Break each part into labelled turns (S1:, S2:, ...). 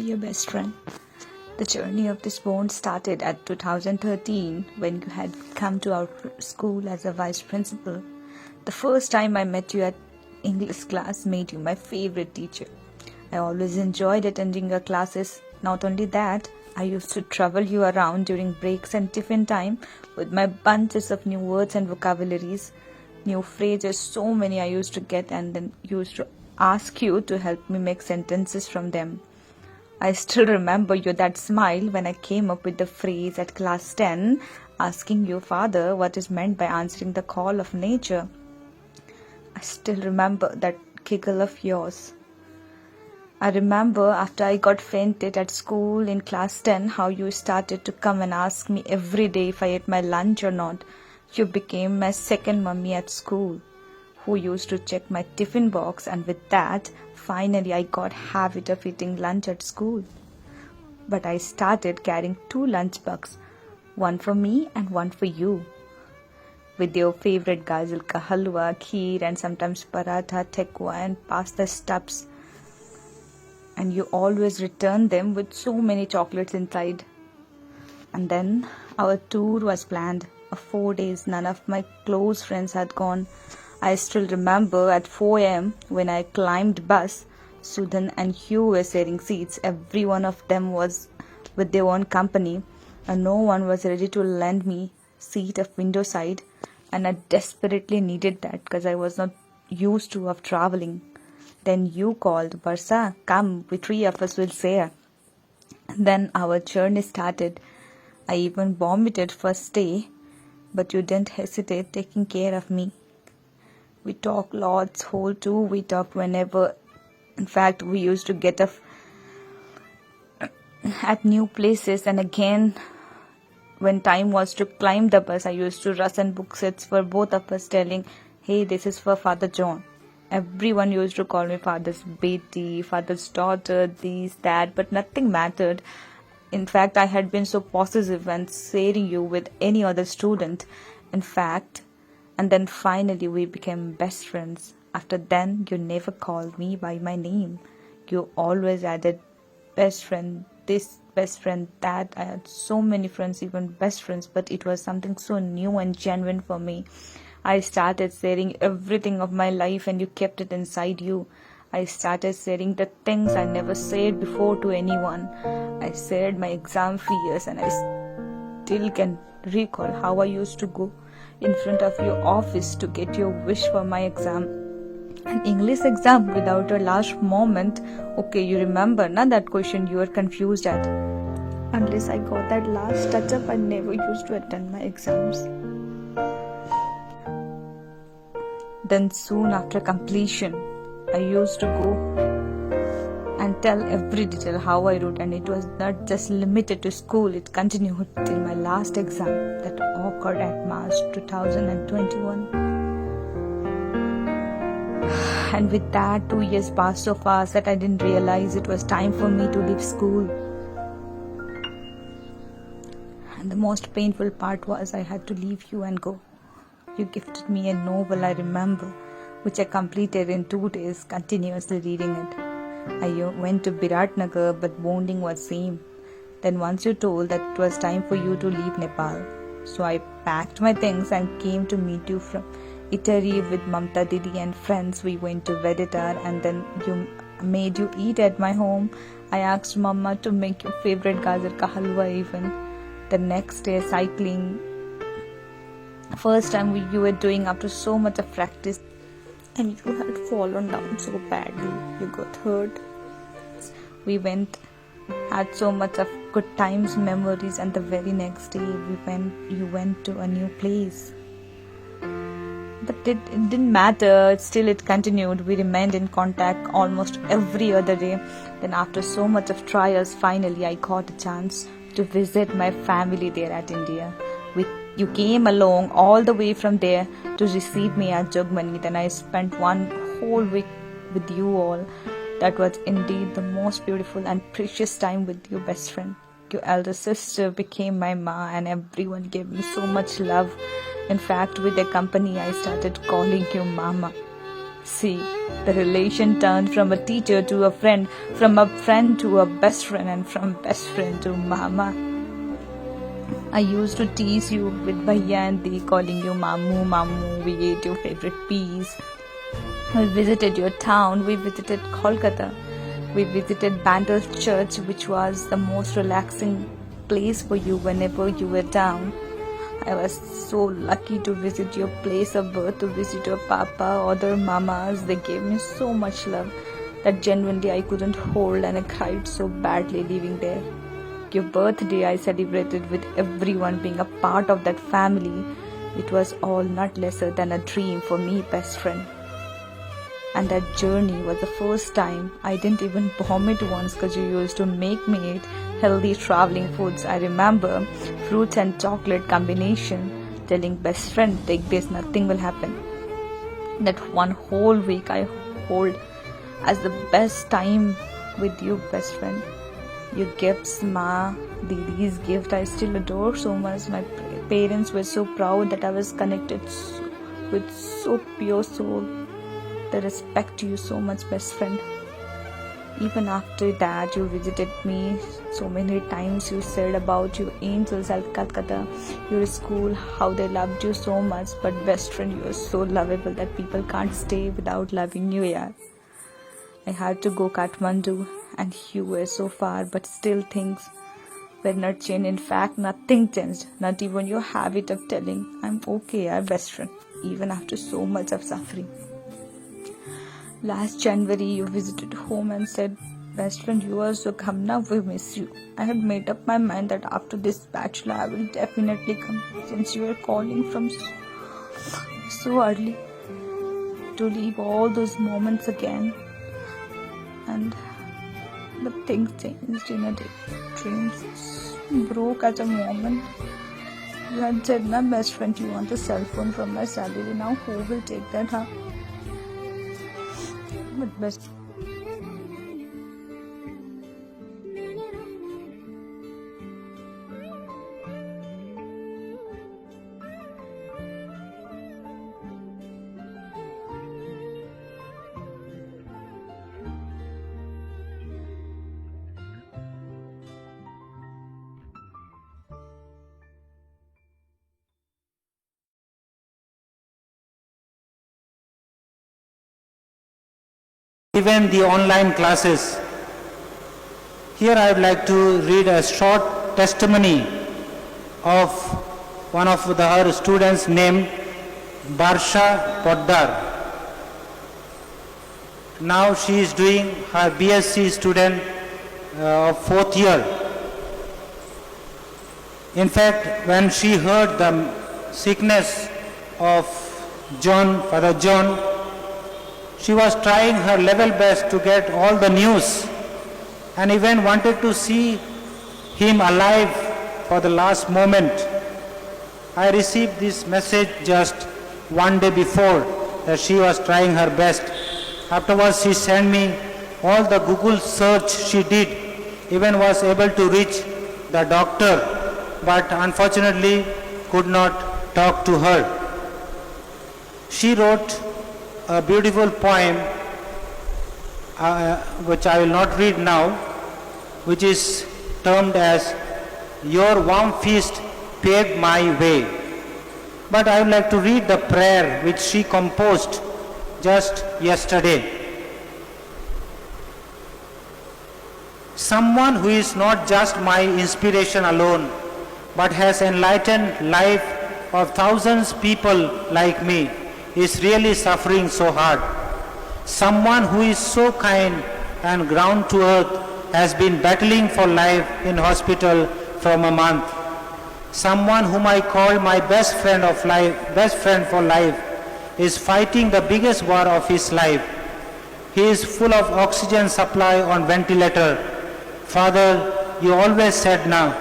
S1: Dear best friend, the journey of this bond started at 2013 when you had come to our school as a vice principal. The first time I met you at English class made you my favorite teacher. I always enjoyed attending your classes. Not only that, I used to trouble you around during breaks and tiffin time with my bunches of new words and vocabularies, new phrases, so many I used to get, and then used to ask you to help me make sentences from them. I still remember that smile when I came up with the phrase at class 10 asking your father what is meant by answering the call of nature. I still remember that giggle of yours. I remember after I got fainted at school in class 10 how you started to come and ask me every day if I ate my lunch or not. You became my second mummy at school, who used to check my tiffin box, and with that, finally I got habit of eating lunch at school. But I started carrying 2 lunch bags, one for me and one for you, with your favorite gajar ka halwa, kheer, and sometimes paratha, tekwa, and pasta stubs. And you always returned them with so many chocolates inside. And then our tour was planned. For 4 days, none of my close friends had gone. I still remember at 4 a.m. when I climbed bus, Sudan and Hugh were sharing seats. Every one of them was with their own company, and no one was ready to lend me seat of window side. And I desperately needed that because I was not used to of traveling. Then you called, Barsa, come, we 3 of us will share. Then our journey started. I even vomited first day, but you didn't hesitate taking care of me. We talked lots, whole tour we talked whenever. In fact, we used to get up at new places, and again, when time was to climb the bus, I used to rush and book seats for both of us, telling, hey, this is for Father John. Everyone used to call me Father's Beti, Father's daughter, this, that, but nothing mattered. In fact, I had been so possessive and sharing you with any other student. In fact, and then finally we became best friends. After then, you never called me by my name. You always added best friend, this, best friend, that. I had so many friends, even best friends, but it was something so new and genuine for me. I started sharing everything of my life and you kept it inside you. I started sharing the things I never said before to anyone. I shared my exam fears, and I still can recall how I used to go in front of your office to get your wish for my exam. An English exam without a last moment. Okay, you remember na that question you were confused at. Unless I got that last touch up, I never used to attend my exams. Then soon after completion, I used to go and tell every detail how I wrote, and it was not just limited to school, it continued till my last exam that occurred at March 2021. And with that, 2 years passed so fast that I didn't realize it was time for me to leave school. And the most painful part was I had to leave you and go. You gifted me a novel, I remember, which I completed in 2 days, continuously reading it. I went to Biratnagar, but bonding was same. Then once you told that it was time for you to leave Nepal, so I packed my things and came to meet you from Italy with Mamta Didi and friends. We went to Vedatar, and then you made you eat at my home. I asked Mama to make your favorite gajar ka halwa even. The next day, cycling. First time you were doing after so much of practice, and you had fallen down so badly. You got hurt. We went, had so much of good times, memories, and the very next day you went to a new place. But it didn't matter. Still, it continued. We remained in contact almost every other day. Then after so much of trials, finally I got a chance to visit my family there at India. You came along all the way from there to receive me at Jogmani. Then I spent one whole week with you all. That was indeed the most beautiful and precious time with your best friend. Your elder sister became my ma, and everyone gave me so much love. In fact, with their company, I started calling you Mama. See, the relation turned from a teacher to a friend, from a friend to a best friend, and from best friend to mama. I used to tease you with Bhaiya and Di, calling you Mamu, Mamu. We ate your favorite peas. We visited your town. We visited Kolkata. We visited Bandar Church, which was the most relaxing place for you whenever you were down. I was so lucky to visit your place of birth, to visit your papa, other mamas. They gave me so much love that genuinely I couldn't hold, and I cried so badly leaving there. Your birthday I celebrated with everyone being a part of that family. It was all not lesser than a dream for me, best friend. And that journey was the first time I didn't even vomit once, because you used to make me eat healthy traveling foods. I remember fruits and chocolate combination, telling best friend, take this, nothing will happen. That one whole week I hold as the best time with you, best friend. Your gifts, Ma, Didi's gift, I still adore so much. My parents were so proud that I was connected with so pure soul. They respect you so much, best friend. Even after that, you visited me so many times. You said about your angels at Calcutta, your school, how they loved you so much. But best friend, you are so lovable that people can't stay without loving you, yeah. I had to go Kathmandu, and you were so far, but still things were not changed. In fact, nothing changed. Not even your habit of telling, I'm okay, yeah, best friend, even after so much of suffering. Last January, you visited home and said, best friend, you also come now, we miss you. I had made up my mind that after this bachelor, I will definitely come, since you were calling from so early, to leave all those moments again. And the things changed in a day. Dreams broke at a moment. You had said, my best friend, you want a cell phone from my salary. Now who will take that, huh? But best.
S2: Even the online classes. Here I would like to read a short testimony of one of her students named Barsha Poddar. Now she is doing her BSc student of 4th year. In fact, when she heard the sickness of Father John, she was trying her level best to get all the news, and even wanted to see him alive for the last moment. I received this message just one day before that she was trying her best. Afterwards, she sent me all the Google search she did, even was able to reach the doctor, but unfortunately could not talk to her. She wrote a beautiful poem, which I will not read now, which is termed as Your Warm Feast Paved My Way. But I would like to read the prayer which she composed just yesterday. Someone who is not just my inspiration alone, but has enlightened life of thousands of people like me, is really suffering so hard. Someone who is so kind and ground to earth has been battling for life in hospital from a month. Someone whom I call my best friend for life, is fighting the biggest war of his life. He is full of oxygen supply on ventilator. Father, you always said now,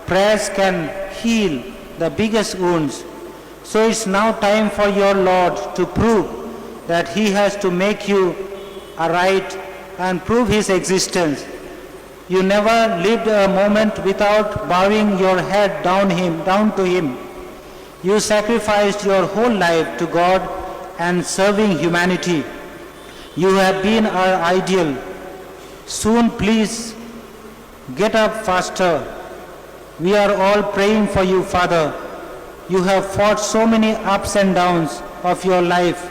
S2: prayers can heal the biggest wounds. So it's now time for your Lord to prove that He has to make you aright and prove His existence. You never lived a moment without bowing your head down to Him. You sacrificed your whole life to God and serving humanity. You have been our ideal. Soon, please get up faster. We are all praying for you, Father. You have fought so many ups and downs of your life.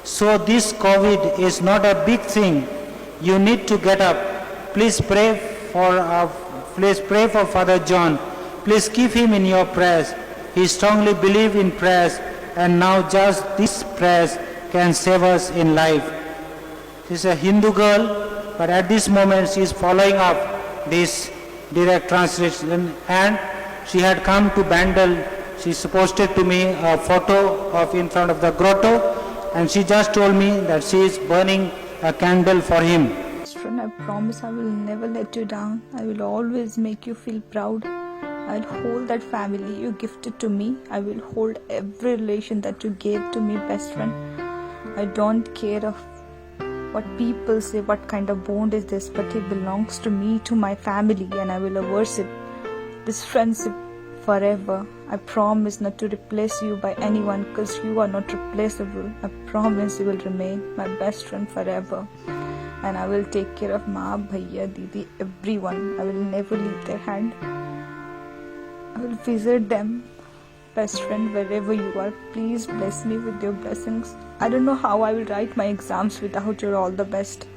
S2: So this COVID is not a big thing. You need to get up. Please pray for Father John. Please keep him in your prayers. He strongly believes in prayers, and now just these prayers can save us in life. She's a Hindu girl, but at this moment she is following up this direct translation, and she had come to Bandel. She posted to me a photo of in front of the grotto, and she just told me that she is burning a candle for him.
S1: Friend, I promise I will never let you down. I will always make you feel proud. I'll hold that family you gifted to me. I will hold every relation that you gave to me, best friend. I don't care of what people say, what kind of bond is this, but it belongs to me, to my family, and I will worship this friendship forever. I promise not to replace you by anyone, because you are not replaceable. I promise you will remain my best friend forever. And I will take care of Ma, Bhaiya, Didi, everyone. I will never leave their hand. I will visit them, best friend, wherever you are. Please bless me with your blessings. I don't know how I will write my exams without your all the best.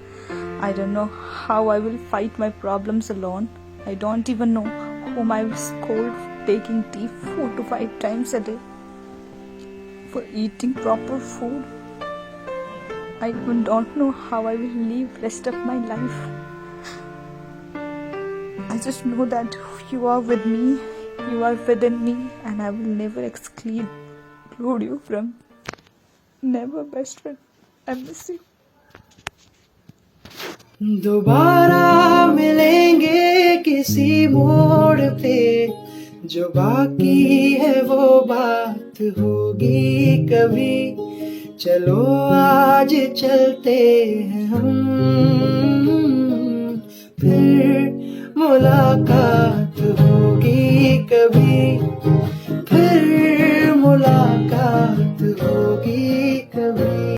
S1: I don't know how I will fight my problems alone. I don't even know whom I will scold for taking tea 4 to 5 times a day, for eating proper food. I even don't know how I will live rest of my life. I just know that you are with me, you are within me, and I will never exclude you from. Never, best friend. I miss you.
S3: दोबारा मिलेंगे किसी मोड़ पे, जो बाकी है वो बात होगी कभी. चलो आज चलते हैं हम, फिर मुलाकात होगी कभी.